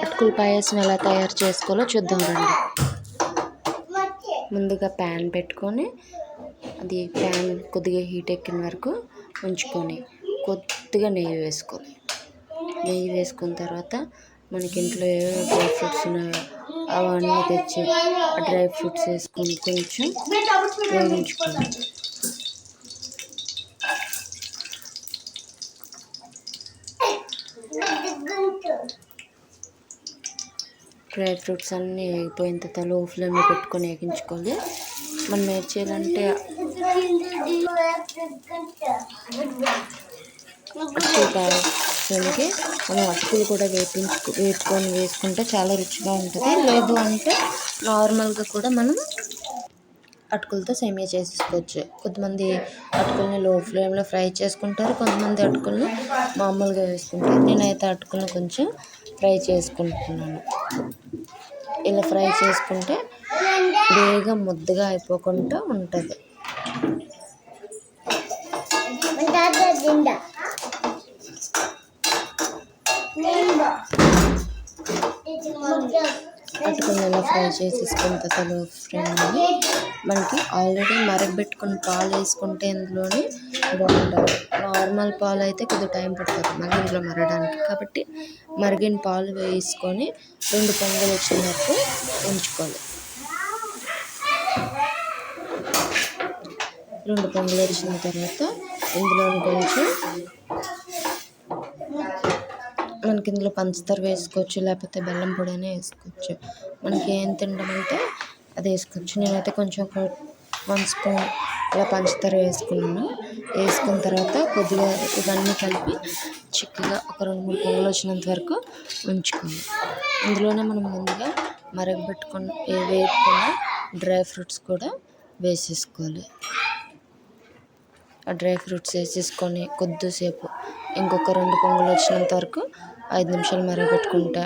అటుకుల పాయసం ఎలా తయారు చేసుకోవాలో చూద్దాం రండి. ముందుగా ప్యాన్ పెట్టుకొని అది ప్యాన్ కొద్దిగా హీట్ ఎక్కిన వరకు ఉంచుకొని కొద్దిగా నెయ్యి వేసుకోవాలి. నెయ్యి వేసుకున్న తర్వాత మనకి ఇంట్లో ఏవో డ్రై ఫ్రూట్స్ ఉన్నాయో అవన్నీ తెచ్చి ఆ డ్రై ఫ్రూట్స్ వేసుకొని కొంచెం వేయించుకోవాలి. డ్రై ఫ్రూట్స్ అన్నీ వేగిపోయిన తర్వాత లో ఫ్లేమ్లో పెట్టుకొని వేగించుకోవాలి. మనం ఏం చేయాలంటే అటుకుల పాయసానికి మనం అటుకులు కూడా వేపుకొని వేసుకుంటే చాలా రుచిగా ఉంటుంది. లేదు అంటే నార్మల్గా కూడా మనం అటుకులతో సేమియా చేసేసుకోవచ్చు. కొంతమంది అటుకుల్ని లో ఫ్లేమ్లో ఫ్రై చేసుకుంటారు, కొంతమంది అటుకులను మామూలుగా వేసుకుంటారు. నేనైతే అటుకులను కొంచెం ఫ్రై చేసుకుంటున్నాను. ఇలా ఫ్రై చేసుకుంటే బేగా ముద్దగా అయిపోకుండా ఉంటుంది. అటుకులు ఇలా ఫ్రై చేసేసుకున్న తర్వాత ఫ్రెండ్ని మనకి ఆల్రెడీ మరగబెట్టుకుని పాలు వేసుకుంటే ఇందులోనే బాగుంటుంది. నార్మల్ పాలు అయితే కొద్దిగా టైం పడుతుంది మళ్ళీ ఇందులో మరగడానికి. కాబట్టి మరిగిన పాలు వేసుకొని 2 పొంగులు వచ్చినట్టు ఉంచుకోవాలి. 2 పొంగులు వచ్చిన తర్వాత ఇందులో కొంచెం మనకి ఇందులో పంచదార వేసుకోవచ్చు, లేకపోతే బెల్లం పొడి అయినా వేసుకోవచ్చు. మనకి ఏం తినడమంటే అది వేసుకోవచ్చు. నేనైతే కొంచెం 1 స్పూన్ అలా పంచదార వేసుకున్నాను. వేసుకున్న తర్వాత కొద్దిగా ఇవన్నీ కలిపి చిక్కగా ఒక 2-3 పొంగులు వచ్చినంత వరకు ఉంచుకోండి. ఇందులోనే మనం ముందుగా మరగబెట్టుకుని వేపుకున్న డ్రై ఫ్రూట్స్ కూడా వేసేసుకోవాలి. ఆ డ్రై ఫ్రూట్స్ వేసేసుకొని కొద్దిసేపు ఇంకొక 2 పొంగులు వచ్చినంత వరకు 5 నిమిషాలు మరగబెట్టుకుంటే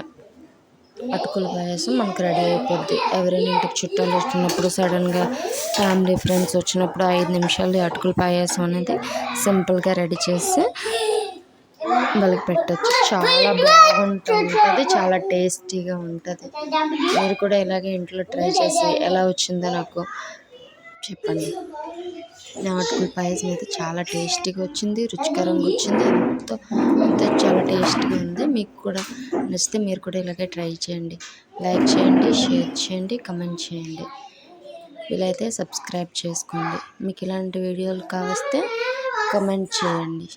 అటుకుల పాయసం మనకు రెడీ అయిపోద్ది. ఎవరైనా ఇంటికి చుట్టాలు వచ్చినప్పుడు సడన్గా ఫ్యామిలీ ఫ్రెండ్స్ వచ్చినప్పుడు 5 నిమిషాలు అటుకుల పాయసం అనేది సింపుల్గా రెడీ చేసి వాళ్ళకి పెట్టచ్చు. చాలా బాగుంటుంది, చాలా టేస్టీగా ఉంటుంది. మీరు కూడా ఇలాగే ఇంట్లో ట్రై చేసి ఎలా వచ్చిందో నాకు చెప్పండి. నా అటుకుల పాయసం అయితే చాలా టేస్టీగా వచ్చింది, రుచికరంగా వచ్చింది, ఎంతో చాలా టేస్టీగా ఉంది. మీకు కూడా నచ్చితే మీరు కూడా ఇలాగే ట్రై చేయండి. లైక్ చేయండి, షేర్ చేయండి, కమెంట్ చేయండి. వీలైతే సబ్స్క్రైబ్ చేసుకోండి. మీకు ఇలాంటి వీడియోలు కావస్తే కమెంట్ చేయండి.